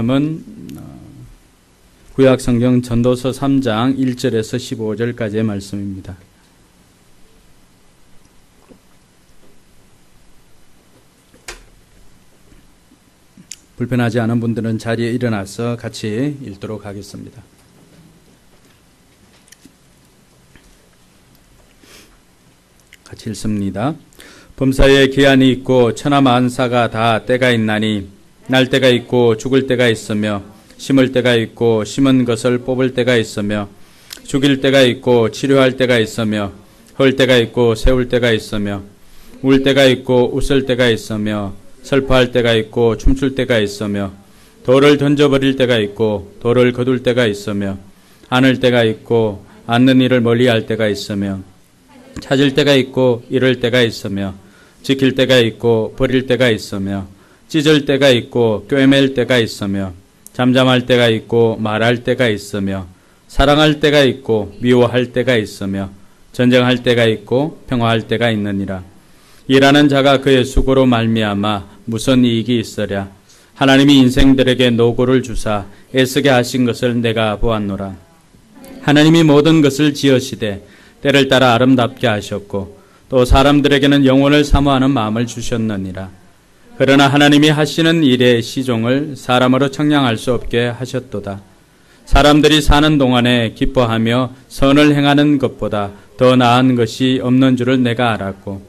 은 구약성경 전도서 3장 1절에서 15절까지의 말씀입니다. 불편하지 않은 분들은 자리에 일어나서 같이 읽도록 하겠습니다. 같이 읽습니다. 범사에 기한이 있고 천하만사가 다 때가 있나니 날 때가 있고 죽을 때가 있으며 심을 때가 있고 심은 것을 뽑을 때가 있으며 죽일 때가 있고 치료할 때가 있으며 헐 때가 있고 세울 때가 있으며 울 때가 있고 웃을 때가 있으며 슬퍼할 때가 있고 춤출 때가 있으며 돌을 던져버릴 때가 있고 돌을 거둘 때가 있으며 안을 때가 있고 앉는 일을 멀리할 때가 있으며 찾을 때가 있고 잃을 때가 있으며 지킬 때가 있고 버릴 때가 있으며 찢을 때가 있고 꿰맬 때가 있으며 잠잠할 때가 있고 말할 때가 있으며 사랑할 때가 있고 미워할 때가 있으며 전쟁할 때가 있고 평화할 때가 있느니라. 일하는 자가 그의 수고로 말미암아 무슨 이익이 있으랴. 하나님이 인생들에게 노고를 주사 애쓰게 하신 것을 내가 보았노라. 하나님이 모든 것을 지으시되 때를 따라 아름답게 하셨고 또 사람들에게는 영혼을 사모하는 마음을 주셨느니라. 그러나 하나님이 하시는 일의 시종을 사람으로 청량할 수 없게 하셨도다. 사람들이 사는 동안에 기뻐하며 선을 행하는 것보다 더 나은 것이 없는 줄을 내가 알았고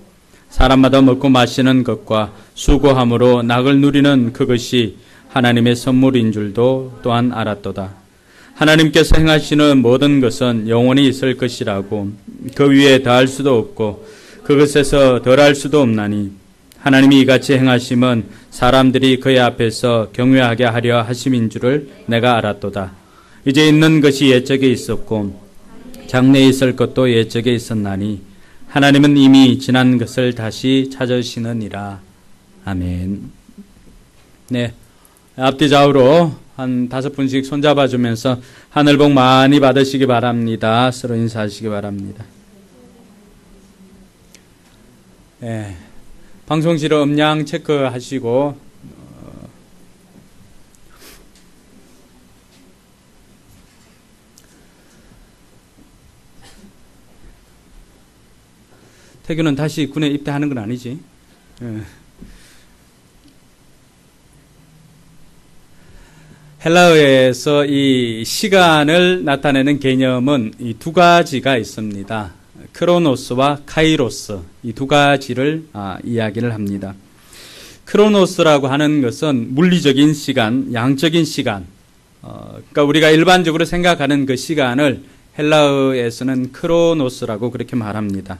사람마다 먹고 마시는 것과 수고함으로 낙을 누리는 그것이 하나님의 선물인 줄도 또한 알았도다. 하나님께서 행하시는 모든 것은 영원히 있을 것이라고 그 위에 더할 수도 없고 그것에서 덜할 수도 없나니 하나님이 이같이 행하심은 사람들이 그의 앞에서 경외하게 하려 하심인 줄을 내가 알았도다. 이제 있는 것이 옛적에 있었고 장래에 있을 것도 옛적에 있었나니 하나님은 이미 지난 것을 다시 찾으시느니라. 아멘. 네, 앞뒤 좌우로 한 5분씩 손잡아주면서 하늘 복 많이 받으시기 바랍니다. 서로 인사하시기 바랍니다. 네, 방송실로 음량 체크하시고 태규는 다시 군에 입대하는 건 아니지? 헬라어에서 이 시간을 나타내는 개념은 이 두 가지가 있습니다. 크로노스와 카이로스, 이 두 가지를 이야기를 합니다. 크로노스라고 하는 것은 물리적인 시간, 양적인 시간, 그러니까 우리가 일반적으로 생각하는 그 시간을 헬라어에서는 크로노스라고 그렇게 말합니다.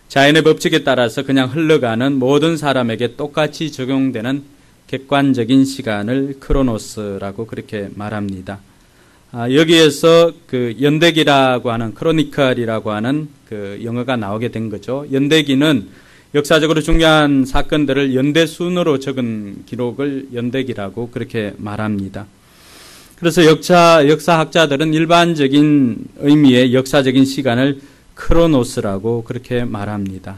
자연의 법칙에 따라서 그냥 흘러가는 모든 사람에게 똑같이 적용되는 객관적인 시간을 크로노스라고 그렇게 말합니다. 여기에서 그 연대기라고 하는 크로니컬이라고 하는 그 영어가 나오게 된 거죠. 연대기는 역사적으로 중요한 사건들을 연대순으로 적은 기록을 연대기라고 그렇게 말합니다. 그래서 역사학자들은 일반적인 의미의 역사적인 시간을 크로노스라고 그렇게 말합니다.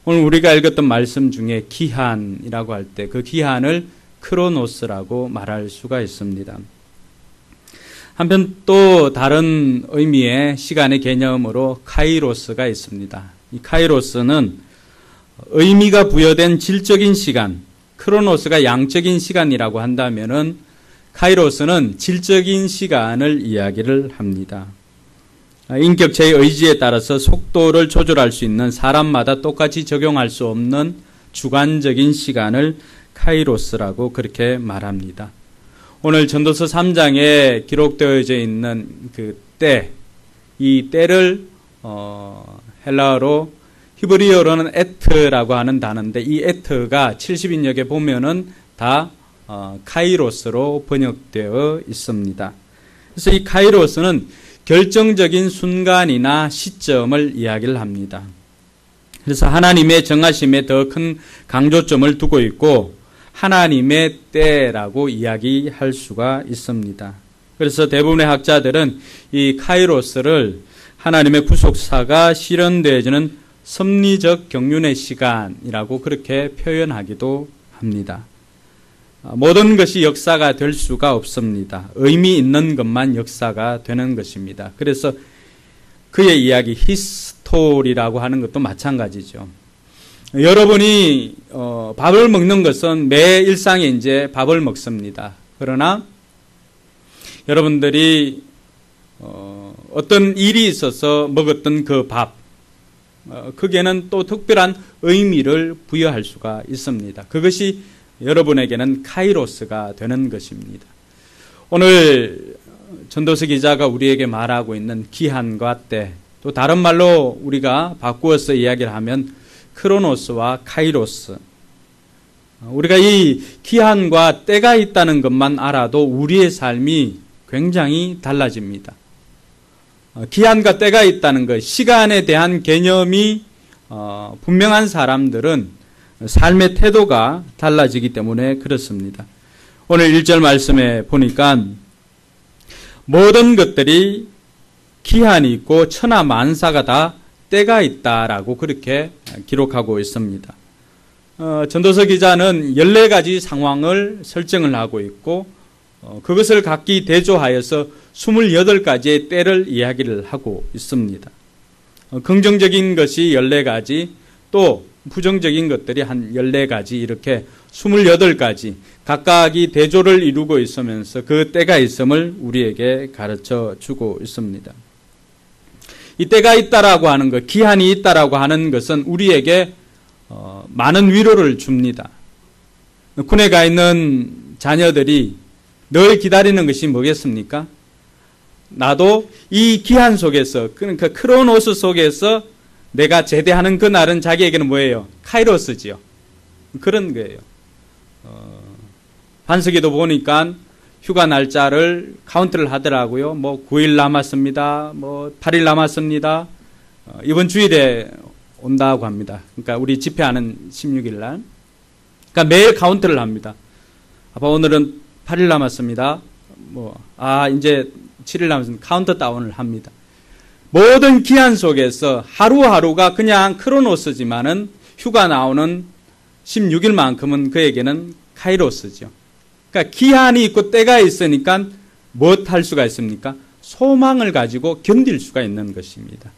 오늘 우리가 읽었던 말씀 중에 기한이라고 할 때 그 기한을 크로노스라고 말할 수가 있습니다. 한편 또 다른 의미의 시간의 개념으로 카이로스가 있습니다. 이 카이로스는 의미가 부여된 질적인 시간, 크로노스가 양적인 시간이라고 한다면은 카이로스는 질적인 시간을 이야기를 합니다. 인격체의 의지에 따라서 속도를 조절할 수 있는 사람마다 똑같이 적용할 수 없는 주관적인 시간을 카이로스라고 그렇게 말합니다. 오늘 전도서 3장에 기록되어져 있는 그 때, 이 때를 헬라어로 히브리어로는 에트라고 하는 단어인데 이 에트가 70인역에 보면은 다 카이로스로 번역되어 있습니다. 그래서 이 카이로스는 결정적인 순간이나 시점을 이야기를 합니다. 그래서 하나님의 정하심에 더 큰 강조점을 두고 있고 하나님의 때라고 이야기할 수가 있습니다. 그래서 대부분의 학자들은 이 카이로스를 하나님의 구속사가 실현되어지는 섭리적 경륜의 시간이라고 그렇게 표현하기도 합니다. 모든 것이 역사가 될 수가 없습니다. 의미 있는 것만 역사가 되는 것입니다. 그래서 그의 이야기 히스토리라고 하는 것도 마찬가지죠. 여러분이 밥을 먹는 것은 매 일상에 이제 밥을 먹습니다. 그러나 여러분들이 어떤 일이 있어서 먹었던 그 밥, 그게는 또 특별한 의미를 부여할 수가 있습니다. 그것이 여러분에게는 카이로스가 되는 것입니다. 오늘 전도서 기자가 우리에게 말하고 있는 기한과 때, 또 다른 말로 우리가 바꾸어서 이야기를 하면 크로노스와 카이로스, 우리가 이 기한과 때가 있다는 것만 알아도 우리의 삶이 굉장히 달라집니다. 기한과 때가 있다는 것, 시간에 대한 개념이 분명한 사람들은 삶의 태도가 달라지기 때문에 그렇습니다. 오늘 1절 말씀에 보니까 모든 것들이 기한이 있고 천하 만사가 다 때가 있다라고 그렇게 기록하고 있습니다. 전도서 기자는 14가지 상황을 설정을 하고 있고 그것을 각기 대조하여서 28가지의 때를 이야기를 하고 있습니다. 긍정적인 것이 14가지, 또 부정적인 것들이 한 14가지, 이렇게 28가지 각각이 대조를 이루고 있으면서 그 때가 있음을 우리에게 가르쳐 주고 있습니다. 이 때가 있다라고 하는 것, 기한이 있다라고 하는 것은 우리에게 많은 위로를 줍니다. 군에 가 있는 자녀들이 늘 기다리는 것이 뭐겠습니까? 나도 이 기한 속에서, 그러니까 크로노스 속에서 내가 제대하는 그날은 자기에게는 뭐예요? 카이로스지요. 그런 거예요. 반석에도 보니까 휴가 날짜를 카운트를 하더라고요. 뭐 9일 남았습니다. 뭐 8일 남았습니다. 이번 주일에 온다고 합니다. 그러니까 우리 집회하는 16일 날. 그러니까 매일 카운트를 합니다. 아빠 오늘은 8일 남았습니다. 이제 7일 남았습니다. 카운트다운을 합니다. 모든 기한 속에서 하루하루가 그냥 크로노스지만은 휴가 나오는 16일만큼은 그에게는 카이로스죠. 그러니까 기한이 있고 때가 있으니까 무엇 할 수가 있습니까? 소망을 가지고 견딜 수가 있는 것입니다.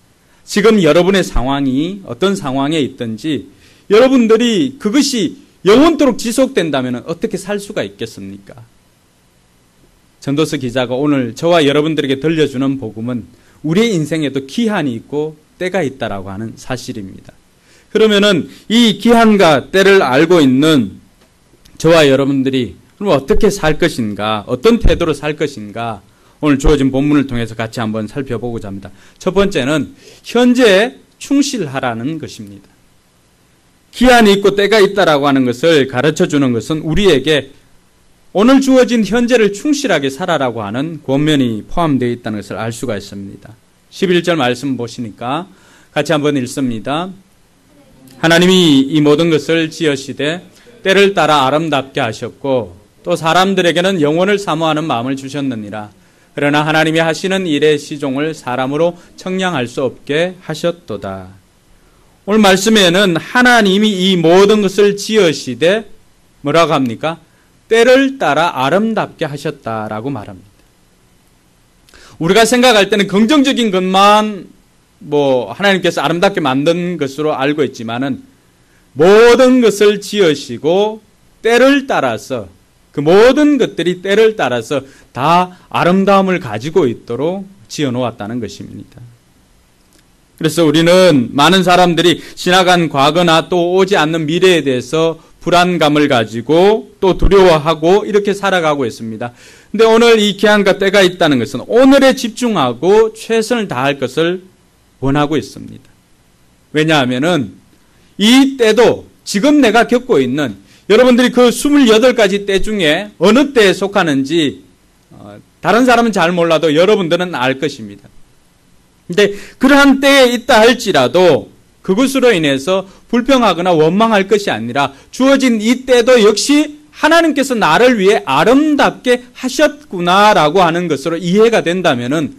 지금 여러분의 상황이 어떤 상황에 있든지 여러분들이 그것이 영원토록 지속된다면 어떻게 살 수가 있겠습니까? 전도서 기자가 오늘 저와 여러분들에게 들려주는 복음은 우리의 인생에도 기한이 있고 때가 있다라고 하는 사실입니다. 그러면은 이 기한과 때를 알고 있는 저와 여러분들이 그럼 어떻게 살 것인가, 어떤 태도로 살 것인가, 오늘 주어진 본문을 통해서 같이 한번 살펴보고자 합니다. 첫 번째는 현재에 충실하라는 것입니다. 기한이 있고 때가 있다라고 하는 것을 가르쳐 주는 것은 우리에게 오늘 주어진 현재를 충실하게 살아라고 하는 권면이 포함되어 있다는 것을 알 수가 있습니다. 11절 말씀 보시니까 같이 한번 읽습니다. 하나님이 이 모든 것을 지으시되 때를 따라 아름답게 하셨고 또 사람들에게는 영원을 사모하는 마음을 주셨느니라. 그러나 하나님이 하시는 일의 시종을 사람으로 청량할 수 없게 하셨도다. 오늘 말씀에는 하나님이 이 모든 것을 지으시되 뭐라고 합니까? 때를 따라 아름답게 하셨다라고 말합니다. 우리가 생각할 때는 긍정적인 것만 하나님께서 아름답게 만든 것으로 알고 있지만은 모든 것을 지으시고 때를 따라서 그 모든 것들이 때를 따라서 다 아름다움을 가지고 있도록 지어 놓았다는 것입니다. 그래서 우리는 많은 사람들이 지나간 과거나 또 오지 않는 미래에 대해서 불안감을 가지고 또 두려워하고 이렇게 살아가고 있습니다. 근데 오늘 이 기한과 때가 있다는 것은 오늘에 집중하고 최선을 다할 것을 원하고 있습니다. 왜냐하면은 이 때도 지금 내가 겪고 있는 여러분들이 그 28가지 때 중에 어느 때에 속하는지 다른 사람은 잘 몰라도 여러분들은 알 것입니다. 근데 그러한 때에 있다 할지라도 그것으로 인해서 불평하거나 원망할 것이 아니라 주어진 이 때도 역시 하나님께서 나를 위해 아름답게 하셨구나라고 하는 것으로 이해가 된다면은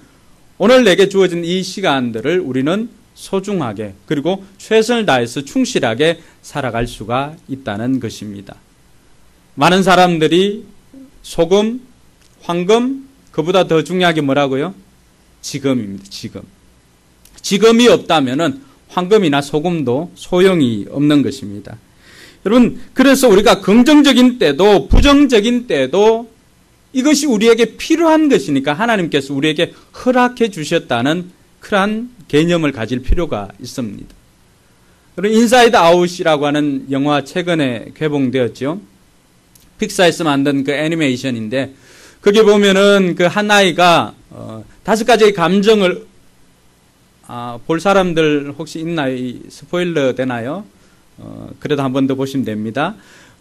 오늘 내게 주어진 이 시간들을 우리는 소중하게 그리고 최선을 다해서 충실하게 살아갈 수가 있다는 것입니다. 많은 사람들이 소금, 황금, 그보다 더 중요하게 뭐라고요? 지금입니다. 지금. 지금이 없다면은 황금이나 소금도 소용이 없는 것입니다. 여러분, 그래서 우리가 긍정적인 때도 부정적인 때도 이것이 우리에게 필요한 것이니까 하나님께서 우리에게 허락해 주셨다는 그러한 개념을 가질 필요가 있습니다. 그리고 인사이드 아웃이라고 하는 영화 최근에 개봉되었죠. 픽사에서 만든 그 애니메이션인데 거기 보면은 그 한 아이가 5가지의 감정을 볼 사람들 혹시 있나요? 스포일러 되나요? 그래도 한 번 더 보시면 됩니다.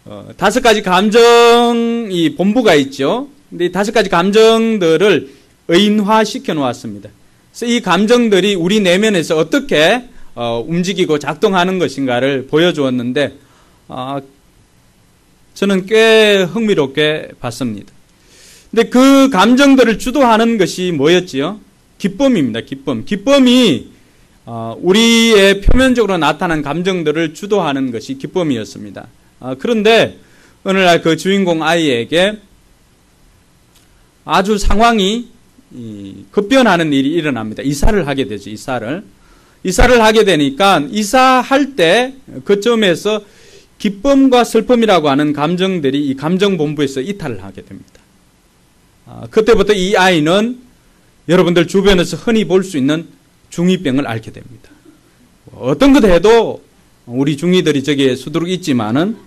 5가지 감정이 본부가 있죠. 근데 이 5가지 감정들을 의인화시켜 놓았습니다. 그래서 이 감정들이 우리 내면에서 어떻게 움직이고 작동하는 것인가를 보여주었는데 저는 꽤 흥미롭게 봤습니다. 근데 그 감정들을 주도하는 것이 뭐였지요? 기쁨입니다. 기쁨. 기쁨이 우리의 표면적으로 나타난 감정들을 주도하는 것이 기쁨이었습니다. 그런데 오늘날 그 주인공 아이에게 아주 상황이 급변하는 일이 일어납니다. 이사를 하게 되죠. 이사를 하게 되니까 이사할 때 그점에서 기쁨과 슬픔이라고 하는 감정들이 이 감정본부에서 이탈을 하게 됩니다. 그때부터 이 아이는 여러분들 주변에서 흔히 볼 수 있는 중2병을 앓게 됩니다. 어떤 것 해도 우리 중2들이 저기에 수두룩 있지만은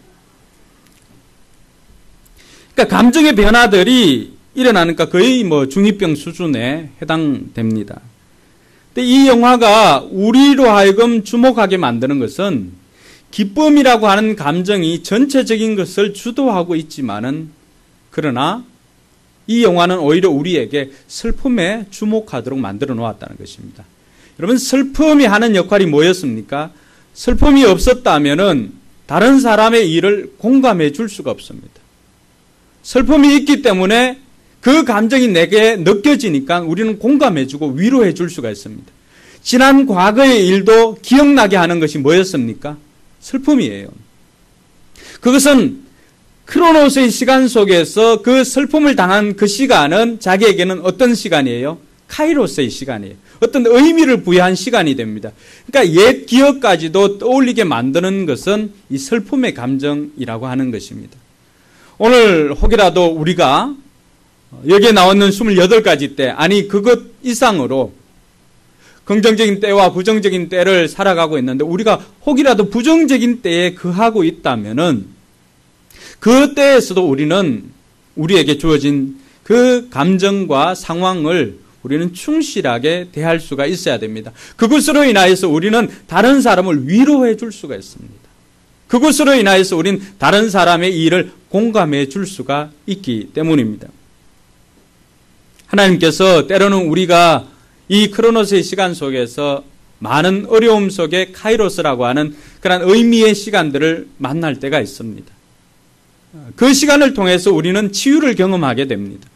그러니까 감정의 변화들이 일어나니까 거의 뭐 중2병 수준에 해당됩니다. 근데 이 영화가 우리로 하여금 주목하게 만드는 것은 기쁨이라고 하는 감정이 전체적인 것을 주도하고 있지만은 그러나 이 영화는 오히려 우리에게 슬픔에 주목하도록 만들어 놓았다는 것입니다. 여러분, 슬픔이 하는 역할이 뭐였습니까? 슬픔이 없었다면은 다른 사람의 일을 공감해 줄 수가 없습니다. 슬픔이 있기 때문에 그 감정이 내게 느껴지니까 우리는 공감해 주고 위로해 줄 수가 있습니다. 지난 과거의 일도 기억나게 하는 것이 뭐였습니까? 슬픔이에요. 그것은 크로노스의 시간 속에서 그 슬픔을 당한 그 시간은 자기에게는 어떤 시간이에요? 카이로스의 시간이에요. 어떤 의미를 부여한 시간이 됩니다. 그러니까 옛 기억까지도 떠올리게 만드는 것은 이 슬픔의 감정이라고 하는 것입니다. 오늘 혹이라도 우리가 여기에 나오는 28가지 때, 아니 그것 이상으로 긍정적인 때와 부정적인 때를 살아가고 있는데 우리가 혹이라도 부정적인 때에 거하고 있다면은 그 때에서도 우리는 우리에게 주어진 그 감정과 상황을 우리는 충실하게 대할 수가 있어야 됩니다. 그것으로 인하여서 우리는 다른 사람을 위로해 줄 수가 있습니다. 그것으로 인하여서 우리는 다른 사람의 일을 공감해 줄 수가 있기 때문입니다. 하나님께서 때로는 우리가 이 크로노스의 시간 속에서 많은 어려움 속에 카이로스라고 하는 그런 의미의 시간들을 만날 때가 있습니다. 그 시간을 통해서 우리는 치유를 경험하게 됩니다.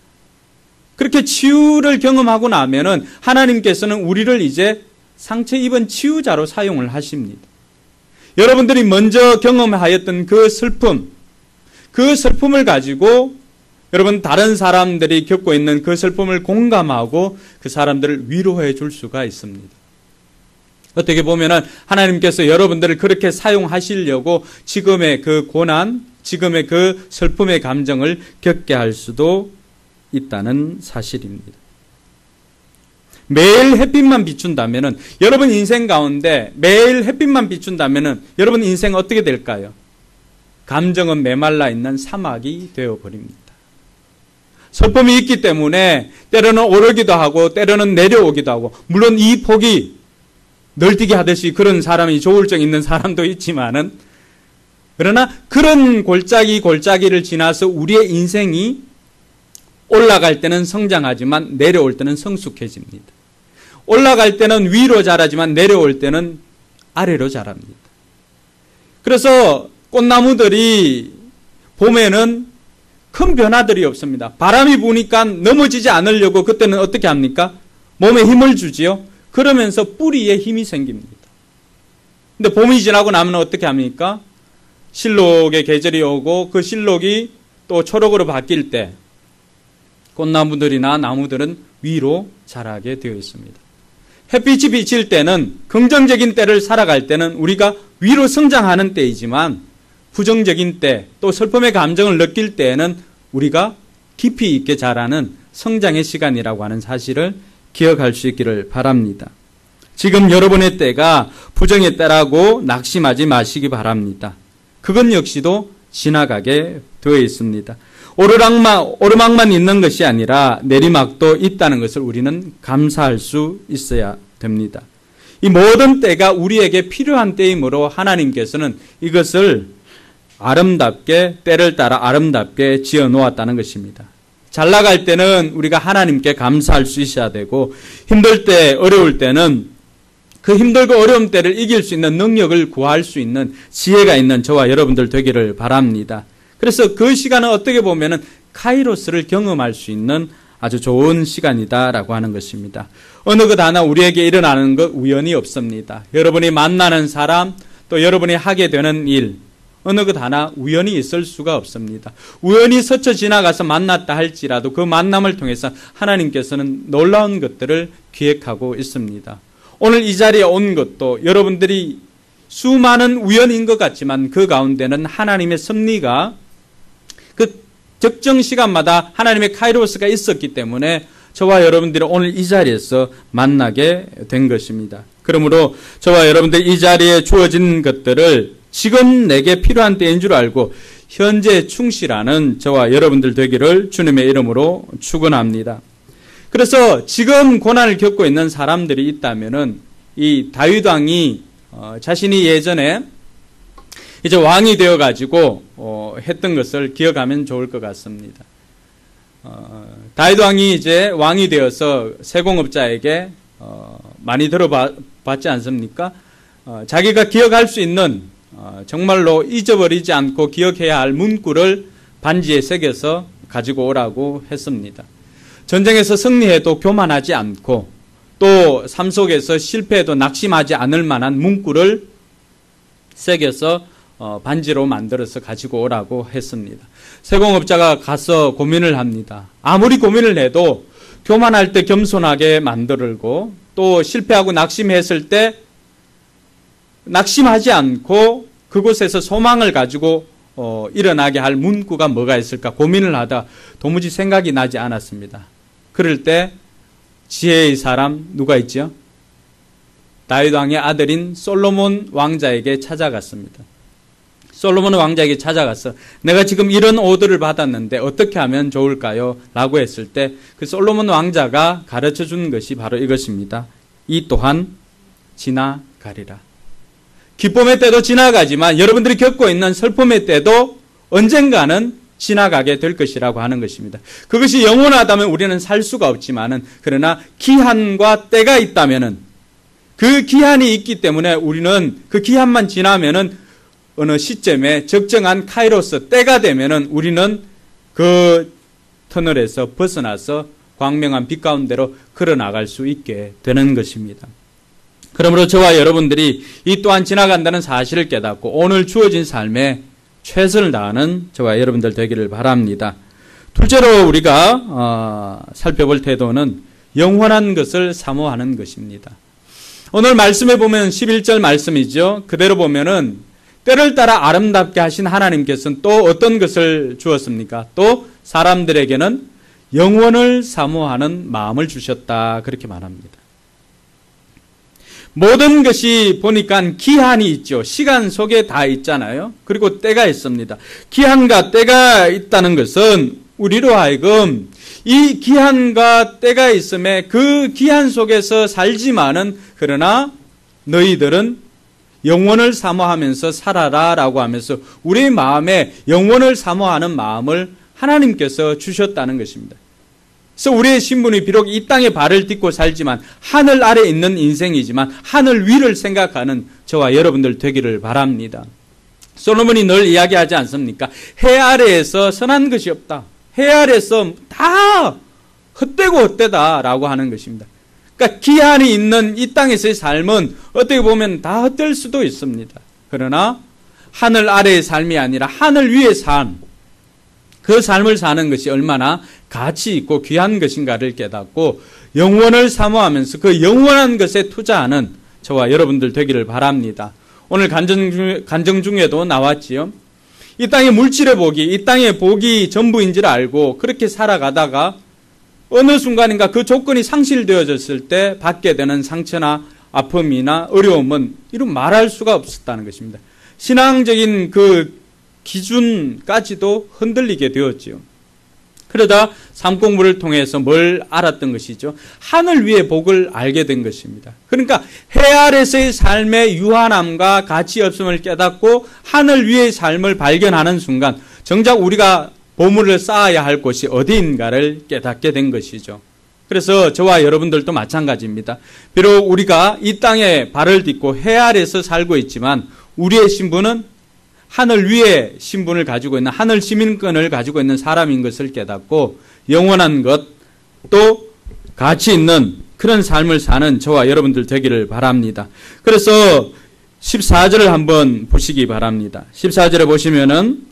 그렇게 치유를 경험하고 나면은 하나님께서는 우리를 이제 상처 입은 치유자로 사용을 하십니다. 여러분들이 먼저 경험하였던 그 슬픔을 가지고 여러분 다른 사람들이 겪고 있는 그 슬픔을 공감하고 그 사람들을 위로해 줄 수가 있습니다. 어떻게 보면은 하나님께서 여러분들을 그렇게 사용하시려고 지금의 그 고난, 지금의 그 슬픔의 감정을 겪게 할 수도 있다는 사실입니다. 매일 햇빛만 비춘다면은 여러분 인생 가운데 매일 햇빛만 비춘다면은 여러분 인생 어떻게 될까요? 감정은 메말라 있는 사막이 되어 버립니다. 슬픔이 있기 때문에 때로는 오르기도 하고 때로는 내려오기도 하고 물론 이 폭이 널뛰기 하듯이 그런 사람이 조울증 있는 사람도 있지만은 그러나 그런 골짜기를 지나서 우리의 인생이 올라갈 때는 성장하지만 내려올 때는 성숙해집니다. 올라갈 때는 위로 자라지만 내려올 때는 아래로 자랍니다. 그래서 꽃나무들이 봄에는 큰 변화들이 없습니다. 바람이 부니까 넘어지지 않으려고 그때는 어떻게 합니까? 몸에 힘을 주지요. 그러면서 뿌리에 힘이 생깁니다. 근데 봄이 지나고 나면 어떻게 합니까? 실록의 계절이 오고 그 실록이 또 초록으로 바뀔 때 꽃나무들이나 나무들은 위로 자라게 되어 있습니다. 햇빛이 비칠 때는 긍정적인 때를 살아갈 때는 우리가 위로 성장하는 때이지만 부정적인 때 또 슬픔의 감정을 느낄 때에는 우리가 깊이 있게 자라는 성장의 시간이라고 하는 사실을 기억할 수 있기를 바랍니다. 지금 여러분의 때가 부정의 때라고 낙심하지 마시기 바랍니다. 그것 역시도 지나가게 되어 있습니다. 오르막만 있는 것이 아니라 내리막도 있다는 것을 우리는 감사할 수 있어야 됩니다. 이 모든 때가 우리에게 필요한 때이므로 하나님께서는 이것을 아름답게 때를 따라 아름답게 지어 놓았다는 것입니다. 잘 나갈 때는 우리가 하나님께 감사할 수 있어야 되고 힘들 때 어려울 때는 그 힘들고 어려운 때를 이길 수 있는 능력을 구할 수 있는 지혜가 있는 저와 여러분들 되기를 바랍니다. 그래서 그 시간은 어떻게 보면은 카이로스를 경험할 수 있는 아주 좋은 시간이다라고 하는 것입니다. 어느 것 하나 우리에게 일어나는 것 우연이 없습니다. 여러분이 만나는 사람 또 여러분이 하게 되는 일 어느 것 하나 우연히 있을 수가 없습니다. 우연히 스쳐 지나가서 만났다 할지라도 그 만남을 통해서 하나님께서는 놀라운 것들을 기획하고 있습니다. 오늘 이 자리에 온 것도 여러분들이 수많은 우연인 것 같지만 그 가운데는 하나님의 섭리가 그 적정 시간마다 하나님의 카이로스가 있었기 때문에 저와 여러분들이 오늘 이 자리에서 만나게 된 것입니다. 그러므로 저와 여러분들 이 자리에 주어진 것들을 지금 내게 필요한 때인 줄 알고 현재 충실하는 저와 여러분들 되기를 주님의 이름으로 축원합니다. 그래서 지금 고난을 겪고 있는 사람들이 있다면은 이 다윗 왕이 자신이 예전에 이제 왕이 되어 가지고 했던 것을 기억하면 좋을 것 같습니다. 다윗 왕이 이제 왕이 되어서 세공업자에게 많이 들어봤지 않습니까? 자기가 기억할 수 있는 정말로 잊어버리지 않고 기억해야 할 문구를 반지에 새겨서 가지고 오라고 했습니다. 전쟁에서 승리해도 교만하지 않고 또 삶 속에서 실패해도 낙심하지 않을 만한 문구를 새겨서 반지로 만들어서 가지고 오라고 했습니다. 세공업자가 가서 고민을 합니다. 아무리 고민을 해도 교만할 때 겸손하게 만들고 또 실패하고 낙심했을 때 낙심하지 않고 그곳에서 소망을 가지고 일어나게 할 문구가 뭐가 있을까 고민을 하다 도무지 생각이 나지 않았습니다. 그럴 때 지혜의 사람 누가 있죠? 다윗 왕의 아들인 솔로몬 왕자에게 찾아갔습니다. 솔로몬 왕자에게 찾아가서 내가 지금 이런 오더를 받았는데 어떻게 하면 좋을까요? 라고 했을 때 그 솔로몬 왕자가 가르쳐 준 것이 바로 이것입니다. 이 또한 지나가리라. 기쁨의 때도 지나가지만 여러분들이 겪고 있는 슬픔의 때도 언젠가는 지나가게 될 것이라고 하는 것입니다. 그것이 영원하다면 우리는 살 수가 없지만은 그러나 기한과 때가 있다면은 그 기한이 있기 때문에 우리는 그 기한만 지나면은 어느 시점에 적정한 카이로스 때가 되면은 우리는 그 터널에서 벗어나서 광명한 빛 가운데로 걸어나갈 수 있게 되는 것입니다. 그러므로 저와 여러분들이 이 또한 지나간다는 사실을 깨닫고 오늘 주어진 삶에 최선을 다하는 저와 여러분들 되기를 바랍니다. 둘째로 우리가 살펴볼 태도는 영원한 것을 사모하는 것입니다. 오늘 말씀에 보면 11절 말씀이죠. 그대로 보면은 때를 따라 아름답게 하신 하나님께서는 또 어떤 것을 주었습니까? 또 사람들에게는 영원을 사모하는 마음을 주셨다. 그렇게 말합니다. 모든 것이 보니까 기한이 있죠. 시간 속에 다 있잖아요. 그리고 때가 있습니다. 기한과 때가 있다는 것은 우리로 하여금 이 기한과 때가 있음에 그 기한 속에서 살지만은 그러나 너희들은 영원을 사모하면서 살아라 라고 하면서 우리의 마음에 영원을 사모하는 마음을 하나님께서 주셨다는 것입니다. 그래서 우리의 신분이 비록 이 땅에 발을 딛고 살지만 하늘 아래 있는 인생이지만 하늘 위를 생각하는 저와 여러분들 되기를 바랍니다. 솔로몬이 늘 이야기하지 않습니까? 해 아래에서 선한 것이 없다. 해 아래에서 다 헛되고 헛되다라고 하는 것입니다. 그러니까 기한이 있는 이 땅에서의 삶은 어떻게 보면 다 헛될 수도 있습니다. 그러나 하늘 아래의 삶이 아니라 하늘 위의 삶, 그 삶을 사는 것이 얼마나 가치 있고 귀한 것인가를 깨닫고 영원을 사모하면서 그 영원한 것에 투자하는 저와 여러분들 되기를 바랍니다. 오늘 간증 중에도 나왔지요. 이 땅의 물질의 복이, 이 땅의 복이 전부인지를 알고 그렇게 살아가다가 어느 순간인가 그 조건이 상실되어졌을 때 받게 되는 상처나 아픔이나 어려움은 이루 말할 수가 없었다는 것입니다. 신앙적인 그 기준까지도 흔들리게 되었지요. 그러다 삶 공부를 통해서 뭘 알았던 것이죠? 하늘 위의 복을 알게 된 것입니다. 그러니까 해 아래서의 삶의 유한함과 가치 없음을 깨닫고 하늘 위의 삶을 발견하는 순간 정작 우리가 보물을 쌓아야 할 곳이 어디인가를 깨닫게 된 것이죠. 그래서 저와 여러분들도 마찬가지입니다. 비록 우리가 이 땅에 발을 딛고 해 아래서 살고 있지만 우리의 신분은 하늘 위에 신분을 가지고 있는 하늘 시민권을 가지고 있는 사람인 것을 깨닫고 영원한 것 또 가치 있는 그런 삶을 사는 저와 여러분들 되기를 바랍니다. 그래서 14절을 한번 보시기 바랍니다. 14절에 보시면은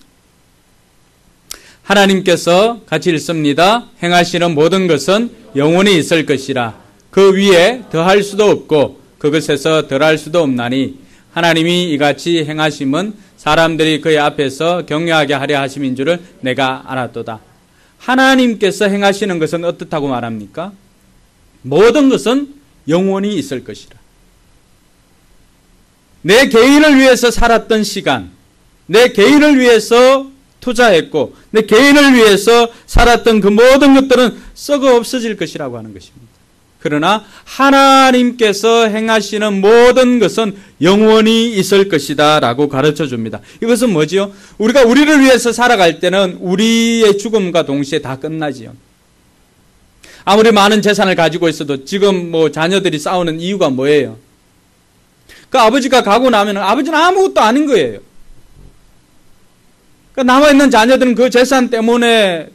하나님께서 같이 읽습니다. 행하시는 모든 것은 영원히 있을 것이라. 그 위에 더할 수도 없고 그것에서 덜할 수도 없나니 하나님이 이같이 행하심은 사람들이 그의 앞에서 경외하게 하려 하심인 줄을 내가 알았도다. 하나님께서 행하시는 것은 어떻다고 말합니까? 모든 것은 영원히 있을 것이라. 내 개인을 위해서 살았던 시간, 내 개인을 위해서 투자했고 내 개인을 위해서 살았던 그 모든 것들은 썩어 없어질 것이라고 하는 것입니다. 그러나 하나님께서 행하시는 모든 것은 영원히 있을 것이다 라고 가르쳐 줍니다. 이것은 뭐지요? 우리가 우리를 위해서 살아갈 때는 우리의 죽음과 동시에 다 끝나지요. 아무리 많은 재산을 가지고 있어도 지금 자녀들이 싸우는 이유가 뭐예요? 그 아버지가 가고 나면 아버지는 아무것도 아닌 거예요. 남아있는 자녀들은 그 재산 때문에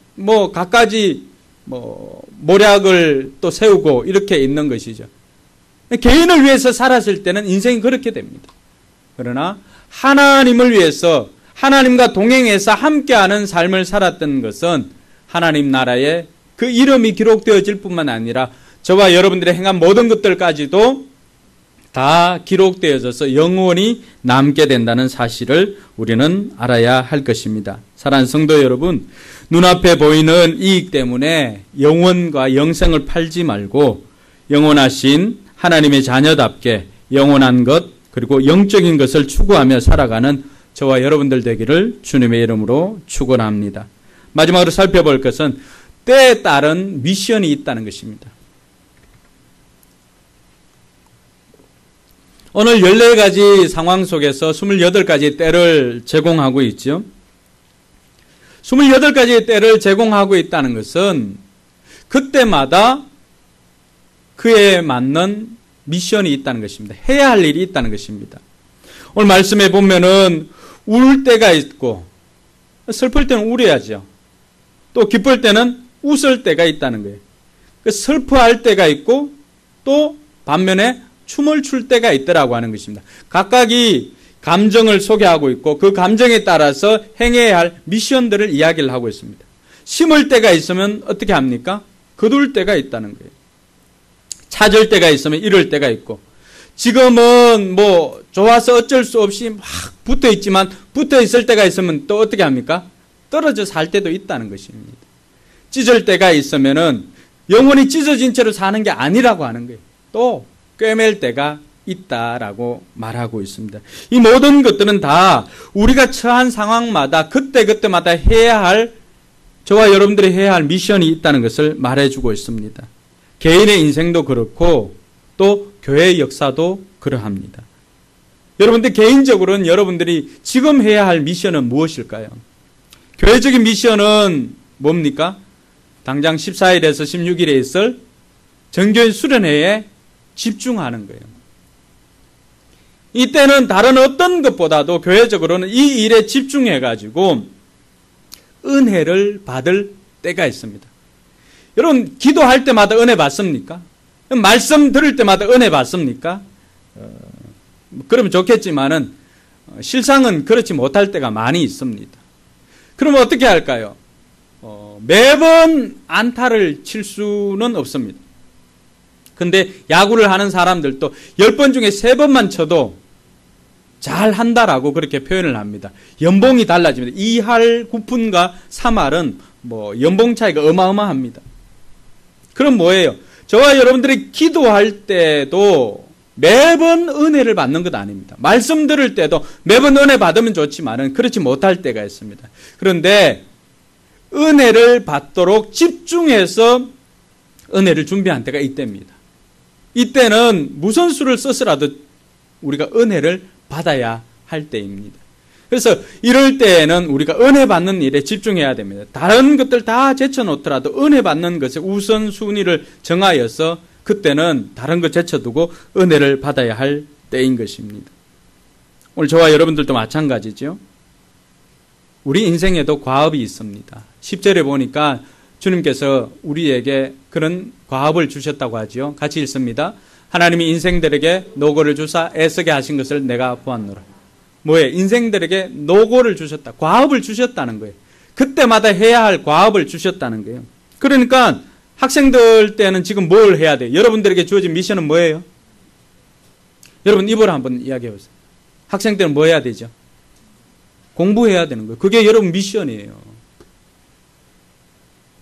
갖가지 모략을 또 세우고 이렇게 있는 것이죠. 개인을 위해서 살았을 때는 인생이 그렇게 됩니다. 그러나 하나님을 위해서 하나님과 동행해서 함께하는 삶을 살았던 것은 하나님 나라에 그 이름이 기록되어질 뿐만 아니라 저와 여러분들이 행한 모든 것들까지도 다 기록되어져서 영원히 남게 된다는 사실을 우리는 알아야 할 것입니다. 사랑하는 성도 여러분, 눈앞에 보이는 이익 때문에 영원과 영생을 팔지 말고 영원하신 하나님의 자녀답게 영원한 것 그리고 영적인 것을 추구하며 살아가는 저와 여러분들 되기를 주님의 이름으로 축원합니다. 마지막으로 살펴볼 것은 때에 따른 미션이 있다는 것입니다. 오늘 14가지 상황 속에서 28가지 때를 제공하고 있죠. 28가지의 때를 제공하고 있다는 것은 그때마다 그에 맞는 미션이 있다는 것입니다. 해야 할 일이 있다는 것입니다. 오늘 말씀에 보면은 울 때가 있고 슬플 때는 울어야죠. 또 기쁠 때는 웃을 때가 있다는 거예요. 슬퍼할 때가 있고 또 반면에 춤을 출 때가 있더라고 하는 것입니다. 각각이 감정을 소개하고 있고 그 감정에 따라서 행해야 할 미션들을 이야기를 하고 있습니다. 심을 때가 있으면 어떻게 합니까? 거둘 때가 있다는 거예요. 찾을 때가 있으면 잃을 때가 있고 지금은 좋아서 어쩔 수 없이 막 붙어 있지만 붙어 있을 때가 있으면 또 어떻게 합니까? 떨어져 살 때도 있다는 것입니다. 찢을 때가 있으면은 영원히 찢어진 채로 사는 게 아니라고 하는 거예요. 또 꿰맬 때가 있다라고 말하고 있습니다. 이 모든 것들은 다 우리가 처한 상황마다 그때마다 해야 할 저와 여러분들이 해야 할 미션이 있다는 것을 말해주고 있습니다. 개인의 인생도 그렇고 또 교회의 역사도 그러합니다. 여러분들 개인적으로는 여러분들이 지금 해야 할 미션은 무엇일까요? 교회적인 미션은 뭡니까? 당장 14일에서 16일에 있을 정교인 수련회에 집중하는 거예요. 이때는 다른 어떤 것보다도 교회적으로는 이 일에 집중해가지고 은혜를 받을 때가 있습니다. 여러분 기도할 때마다 은혜 받습니까? 말씀 들을 때마다 은혜 받습니까? 그러면 좋겠지만은 실상은 그렇지 못할 때가 많이 있습니다. 그러면 어떻게 할까요? 매번 안타를 칠 수는 없습니다. 근데 야구를 하는 사람들도 10번 중에 3번만 쳐도 잘 한다라고 그렇게 표현을 합니다. 연봉이 달라집니다. 2할 9푼과 3할은 연봉 차이가 어마어마합니다. 그럼 뭐예요? 저와 여러분들이 기도할 때도 매번 은혜를 받는 것 아닙니다. 말씀 들을 때도 매번 은혜 받으면 좋지만은 그렇지 못할 때가 있습니다. 그런데 은혜를 받도록 집중해서 은혜를 준비한 때가 이때입니다. 이때는 무슨 수를 써서라도 우리가 은혜를 받아야 할 때입니다. 그래서 이럴 때에는 우리가 은혜 받는 일에 집중해야 됩니다. 다른 것들 다 제쳐놓더라도 은혜 받는 것에 우선순위를 정하여서 그때는 다른 것 제쳐두고 은혜를 받아야 할 때인 것입니다. 오늘 저와 여러분들도 마찬가지죠. 우리 인생에도 과업이 있습니다. 10절에 보니까 주님께서 우리에게 그런 과업을 주셨다고 하죠. 같이 읽습니다. 하나님이 인생들에게 노고를 주사 애쓰게 하신 것을 내가 보았노라. 뭐예요? 인생들에게 노고를 주셨다. 과업을 주셨다는 거예요. 그때마다 해야 할 과업을 주셨다는 거예요. 그러니까 학생들 때는 지금 뭘 해야 돼요? 여러분들에게 주어진 미션은 뭐예요? 여러분 입으로 한번 이야기해 보세요. 학생 때는 뭐 해야 되죠? 공부해야 되는 거예요. 그게 여러분 미션이에요.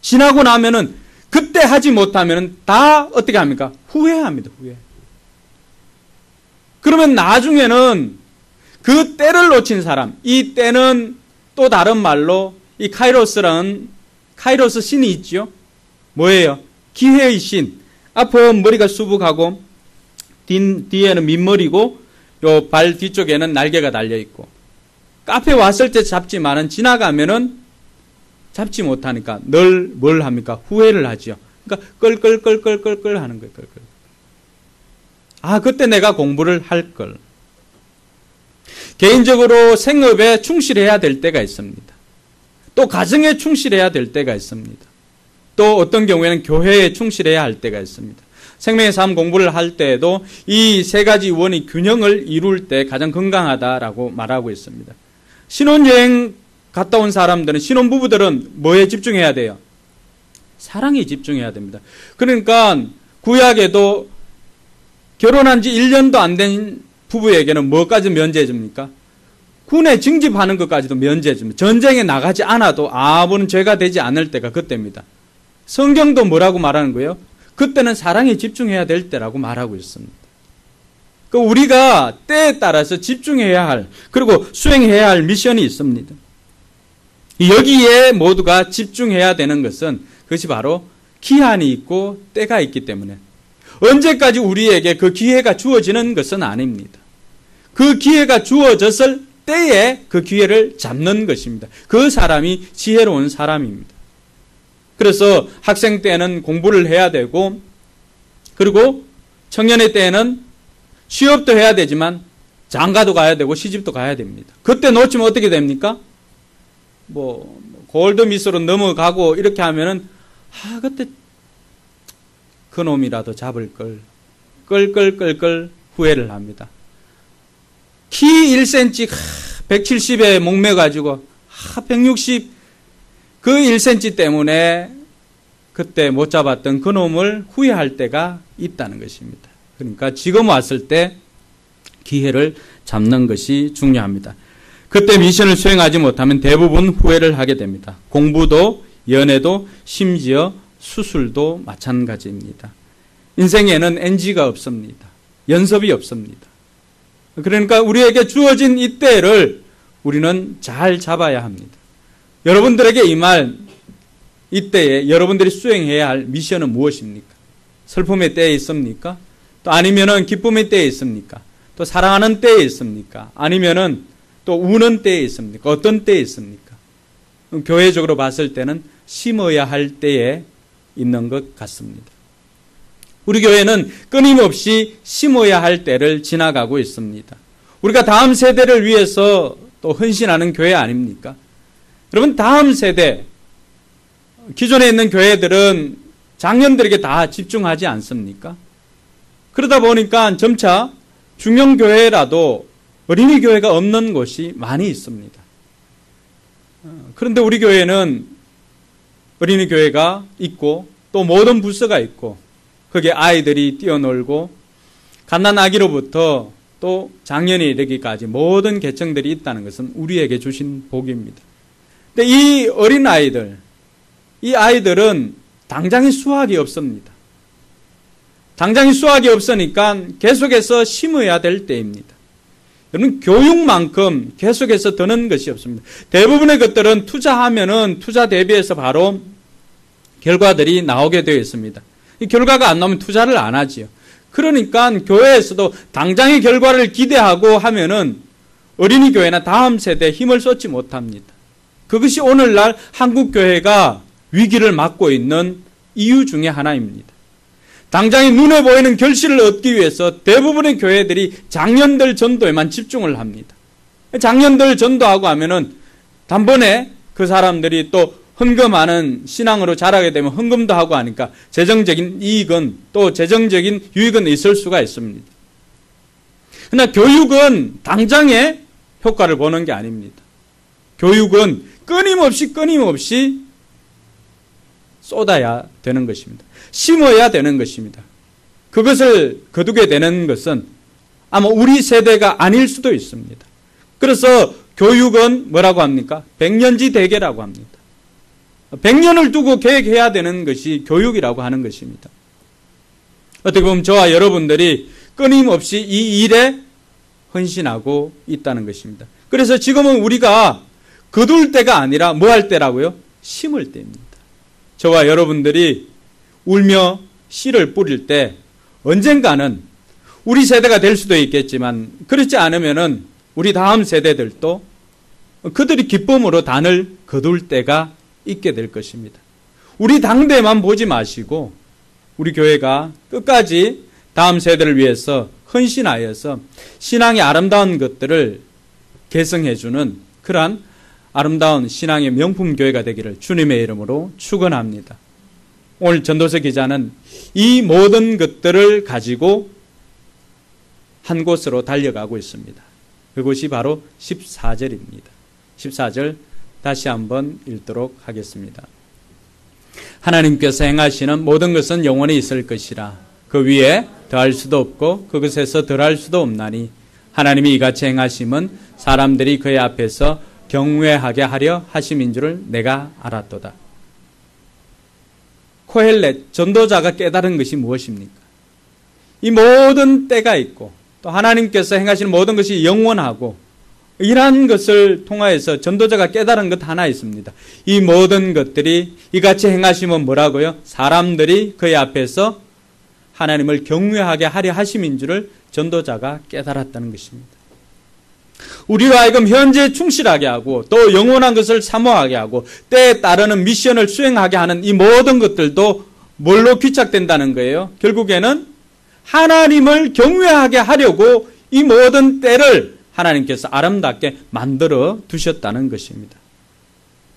지나고 나면은 그때 하지 못하면은 다 어떻게 합니까? 후회합니다. 후회. 그러면 나중에는 그 때를 놓친 사람, 이 때는 또 다른 말로 이 카이로스라는 카이로스 신이 있죠. 뭐예요? 기회의 신. 앞은 머리가 수북하고 뒤에는 민머리고 요 발 뒤쪽에는 날개가 달려 있고 카페 왔을 때 잡지만은 지나가면은 잡지 못하니까 늘 뭘 합니까? 후회를 하죠. 그러니까 끌끌끌끌끌끌 하는 거예요. 끌끌. 아, 그때 내가 공부를 할 걸. 개인적으로 생업에 충실해야 될 때가 있습니다. 또 가정에 충실해야 될 때가 있습니다. 또 어떤 경우에는 교회에 충실해야 할 때가 있습니다. 생명의 삶 공부를 할 때에도 이 세 가지 원이 균형을 이룰 때 가장 건강하다라고 말하고 있습니다. 신혼여행 갔다 온 사람들은, 신혼부부들은 뭐에 집중해야 돼요? 사랑에 집중해야 됩니다. 그러니까 구약에도 결혼한 지 1년도 안 된 부부에게는 뭐까지 면제해 줍니까? 군에 징집하는 것까지도 면제해 줍니다. 전쟁에 나가지 않아도 아무런 죄가 되지 않을 때가 그때입니다. 성경도 뭐라고 말하는 거예요? 그때는 사랑에 집중해야 될 때라고 말하고 있습니다. 우리가 때에 따라서 집중해야 할, 그리고 수행해야 할 미션이 있습니다. 여기에 모두가 집중해야 되는 것은 그것이 바로 기한이 있고 때가 있기 때문에 언제까지 우리에게 그 기회가 주어지는 것은 아닙니다. 그 기회가 주어졌을 때에 그 기회를 잡는 것입니다. 그 사람이 지혜로운 사람입니다. 그래서 학생 때는 공부를 해야 되고, 그리고 청년의 때에는 취업도 해야 되지만 장가도 가야 되고 시집도 가야 됩니다. 그때 놓치면 어떻게 됩니까? 골드미스로 넘어가고 이렇게 하면은 그때 그놈이라도 잡을 걸 끌끌끌끌 후회를 합니다. 키 1cm 170에 목매가지고 160 그 1cm 때문에 그때 못 잡았던 그놈을 후회할 때가 있다는 것입니다. 그러니까 지금 왔을 때 기회를 잡는 것이 중요합니다. 그때 미션을 수행하지 못하면 대부분 후회를 하게 됩니다. 공부도, 연애도, 심지어 수술도 마찬가지입니다. 인생에는 NG가 없습니다. 연습이 없습니다. 그러니까 우리에게 주어진 이 때를 우리는 잘 잡아야 합니다. 여러분들에게 이 말, 이때에 여러분들이 수행해야 할 미션은 무엇입니까? 슬픔의 때에 있습니까? 또 아니면은 기쁨의 때에 있습니까? 또 사랑하는 때에 있습니까? 아니면은 또 우는 때에 있습니까? 어떤 때에 있습니까? 교회적으로 봤을 때는 심어야 할 때에 있는 것 같습니다. 우리 교회는 끊임없이 심어야 할 때를 지나가고 있습니다. 우리가 다음 세대를 위해서 또 헌신하는 교회 아닙니까? 여러분, 다음 세대, 기존에 있는 교회들은 장년들에게 다 집중하지 않습니까? 그러다 보니까 점차 중형교회라도 어린이 교회가 없는 곳이 많이 있습니다. 그런데 우리 교회는 어린이 교회가 있고 또 모든 부서가 있고 거기에 아이들이 뛰어놀고 갓난아기로부터 또 장년에 이르기까지 모든 계층들이 있다는 것은 우리에게 주신 복입니다. 근데 이 어린 아이들, 이 아이들은 당장의 수확이 없습니다. 당장의 수확이 없으니까 계속해서 심어야 될 때입니다. 여러분, 교육만큼 계속해서 드는 것이 없습니다. 대부분의 것들은 투자하면은 투자 대비해서 바로 결과들이 나오게 되어 있습니다. 이 결과가 안 나오면 투자를 안 하지요. 그러니까 교회에서도 당장의 결과를 기대하고 하면은 어린이 교회나 다음 세대에 힘을 쏟지 못합니다. 그것이 오늘날 한국 교회가 위기를 맞고 있는 이유 중에 하나입니다. 당장의 눈에 보이는 결실을 얻기 위해서 대부분의 교회들이 장년들 전도에만 집중을 합니다. 장년들 전도하고 하면은 단번에 그 사람들이 또 헌금하는 신앙으로 자라게 되면 헌금도 하고 하니까 재정적인 이익은 또 재정적인 유익은 있을 수가 있습니다. 그러나 교육은 당장의 효과를 보는 게 아닙니다. 교육은 끊임없이 쏟아야 되는 것입니다. 심어야 되는 것입니다. 그것을 거두게 되는 것은 아마 우리 세대가 아닐 수도 있습니다. 그래서 교육은 뭐라고 합니까? 백년지 대계라고 합니다. 100년을 두고 계획해야 되는 것이 교육이라고 하는 것입니다. 어떻게 보면 저와 여러분들이 끊임없이 이 일에 헌신하고 있다는 것입니다. 그래서 지금은 우리가 거둘 때가 아니라 뭐 할 때라고요? 심을 때입니다. 저와 여러분들이 울며 씨를 뿌릴 때 언젠가는 우리 세대가 될 수도 있겠지만 그렇지 않으면은 우리 다음 세대들도 그들이 기쁨으로 단을 거둘 때가 있게 될 것입니다. 우리 당대만 보지 마시고 우리 교회가 끝까지 다음 세대를 위해서 헌신하여서 신앙의 아름다운 것들을 계승해주는 그러한 아름다운 신앙의 명품 교회가 되기를 주님의 이름으로 축원합니다. 오늘 전도서 기자는 이 모든 것들을 가지고 한 곳으로 달려가고 있습니다. 그것이 바로 14절입니다. 14절 다시 한번 읽도록 하겠습니다. 하나님께서 행하시는 모든 것은 영원히 있을 것이라. 그 위에 더할 수도 없고 그것에서 덜할 수도 없나니 하나님이 이같이 행하심은 사람들이 그의 앞에서 경외하게 하려 하심인 줄을 내가 알았도다. 코헬렛 전도자가 깨달은 것이 무엇입니까? 이 모든 때가 있고 또 하나님께서 행하시는 모든 것이 영원하고 이러한 것을 통하여서 전도자가 깨달은 것 하나 있습니다. 이 모든 것들이 이같이 행하시면 뭐라고요? 사람들이 그의 앞에서 하나님을 경외하게 하려 하심인 줄을 전도자가 깨달았다는 것입니다. 우리로 하여금 현재에 충실하게 하고 또 영원한 것을 사모하게 하고 때에 따르는 미션을 수행하게 하는 이 모든 것들도 뭘로 귀착된다는 거예요? 결국에는 하나님을 경외하게 하려고 이 모든 때를 하나님께서 아름답게 만들어 두셨다는 것입니다.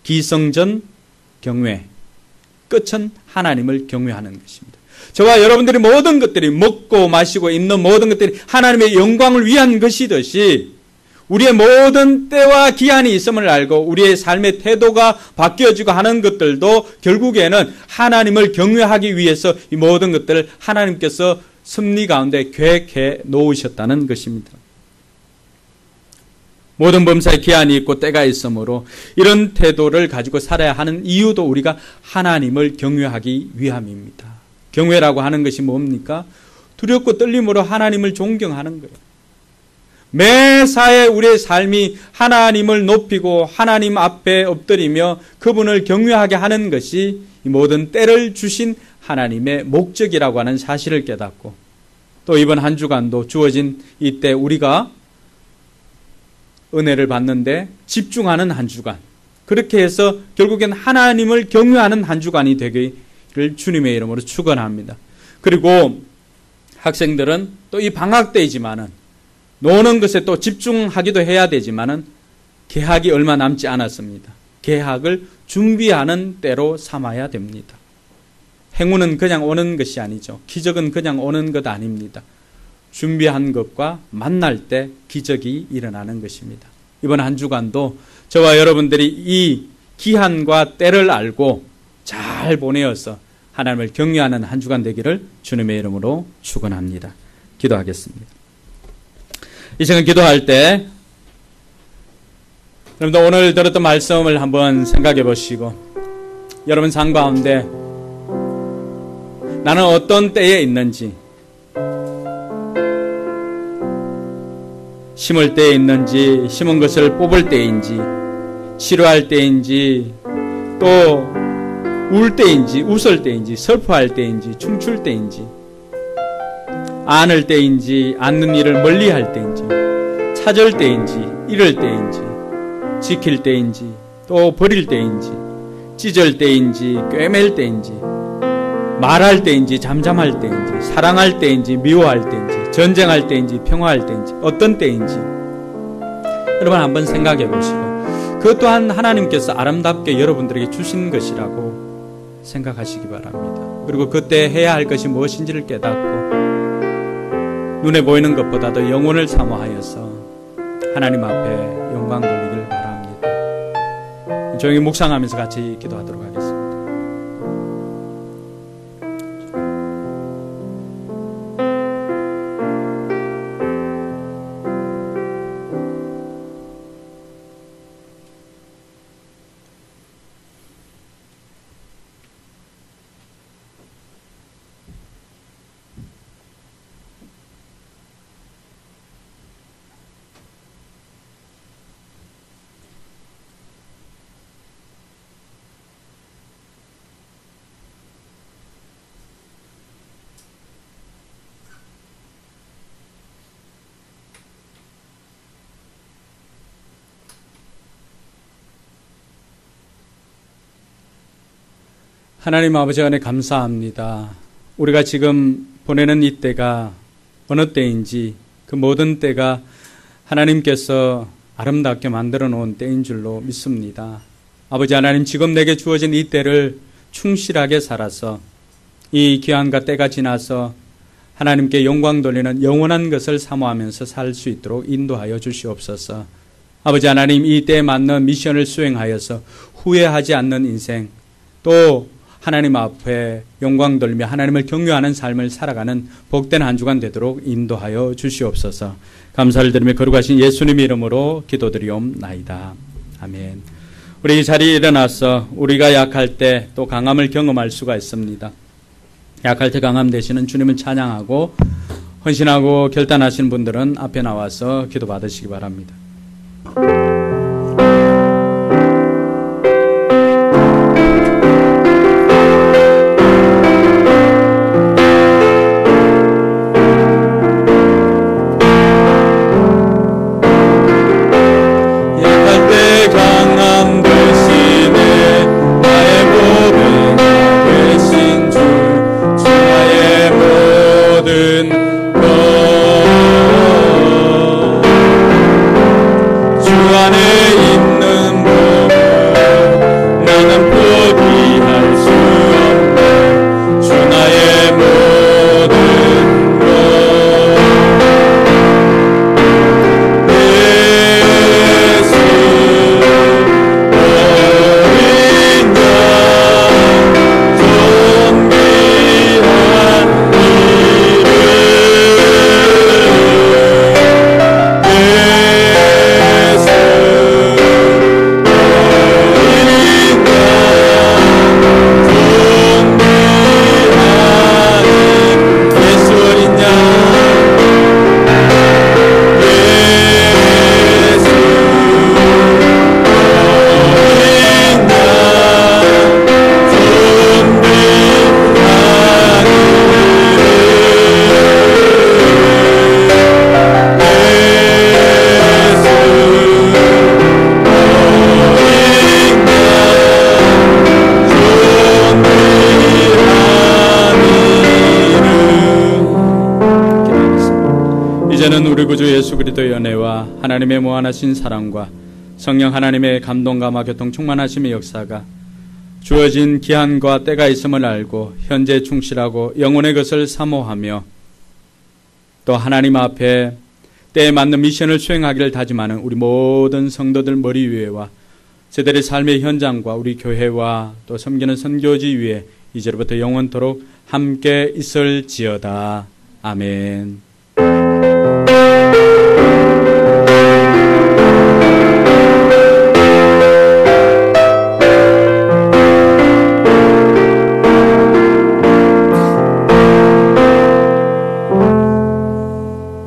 기성전 경외, 끝은 하나님을 경외하는 것입니다. 저와 여러분들이 모든 것들이 먹고 마시고 입는 모든 것들이 하나님의 영광을 위한 것이듯이 우리의 모든 때와 기한이 있음을 알고 우리의 삶의 태도가 바뀌어지고 하는 것들도 결국에는 하나님을 경외하기 위해서 이 모든 것들을 하나님께서 섭리 가운데 계획해 놓으셨다는 것입니다. 모든 범사에 기한이 있고 때가 있으므로 이런 태도를 가지고 살아야 하는 이유도 우리가 하나님을 경외하기 위함입니다. 경외라고 하는 것이 뭡니까? 두렵고 떨림으로 하나님을 존경하는 거예요. 매사에 우리의 삶이 하나님을 높이고 하나님 앞에 엎드리며 그분을 경외하게 하는 것이 이 모든 때를 주신 하나님의 목적이라고 하는 사실을 깨닫고 또 이번 한 주간도 주어진 이때 우리가 은혜를 받는데 집중하는 한 주간, 그렇게 해서 결국엔 하나님을 경외하는 한 주간이 되기를 주님의 이름으로 축원합니다. 그리고 학생들은 또 이 방학 때이지만은 노는 것에 또 집중하기도 해야 되지만은 개학이 얼마 남지 않았습니다. 개학을 준비하는 때로 삼아야 됩니다. 행운은 그냥 오는 것이 아니죠. 기적은 그냥 오는 것 아닙니다. 준비한 것과 만날 때 기적이 일어나는 것입니다. 이번 한 주간도 저와 여러분들이 이 기한과 때를 알고 잘 보내어서 하나님을 경외하는 한 주간 되기를 주님의 이름으로 축원합니다. 기도하겠습니다. 이 시간 기도할 때 여러분들 오늘 들었던 말씀을 한번 생각해 보시고 여러분 삶 가운데 나는 어떤 때에 있는지, 심을 때에 있는지, 심은 것을 뽑을 때인지, 치료할 때인지, 또 울 때인지, 웃을 때인지, 슬퍼할 때인지, 춤출 때인지, 안을 때인지, 안는 일을 멀리할 때인지, 찾을 때인지, 잃을 때인지, 지킬 때인지, 또 버릴 때인지, 찢을 때인지, 꿰맬 때인지, 말할 때인지, 잠잠할 때인지, 사랑할 때인지, 미워할 때인지, 전쟁할 때인지, 평화할 때인지, 어떤 때인지 여러분 한번 생각해 보시고 그것 또한 하나님께서 아름답게 여러분들에게 주신 것이라고 생각하시기 바랍니다. 그리고 그때 해야 할 것이 무엇인지를 깨닫고 눈에 보이는 것보다도 영혼을 사모하여서 하나님 앞에 영광 돌리길 바랍니다. 조용히 묵상하면서 같이 기도하도록 하겠습니다. 하나님 아버지 안에 감사합니다. 우리가 지금 보내는 이 때가 어느 때인지 그 모든 때가 하나님께서 아름답게 만들어 놓은 때인 줄로 믿습니다. 아버지 하나님, 지금 내게 주어진 이 때를 충실하게 살아서 이 기한과 때가 지나서 하나님께 영광 돌리는 영원한 것을 사모하면서 살 수 있도록 인도하여 주시옵소서. 아버지 하나님, 이 때에 맞는 미션을 수행하여서 후회하지 않는 인생, 또 하나님 앞에 영광 돌리며 하나님을 경외하는 삶을 살아가는 복된 한 주간 되도록 인도하여 주시옵소서. 감사를 드리며 거룩하신 예수님의 이름으로 기도드리옵나이다. 아멘. 우리 이 자리에 일어나서 우리가 약할 때 또 강함을 경험할 수가 있습니다. 약할 때 강함 되시는 주님을 찬양하고 헌신하고 결단하시는 분들은 앞에 나와서 기도 받으시기 바랍니다. 이제는 우리 구주 예수 그리스도의 연애와 하나님의 무한하신 사랑과 성령 하나님의 감동감화 교통 충만하심의 역사가 주어진 기한과 때가 있음을 알고 현재 충실하고 영혼의 것을 사모하며 또 하나님 앞에 때에 맞는 미션을 수행하기를 다짐하는 우리 모든 성도들 머리 위에와 저들의 삶의 현장과 우리 교회와 또 섬기는 선교지 위에 이제로부터 영원토록 함께 있을지어다. 아멘.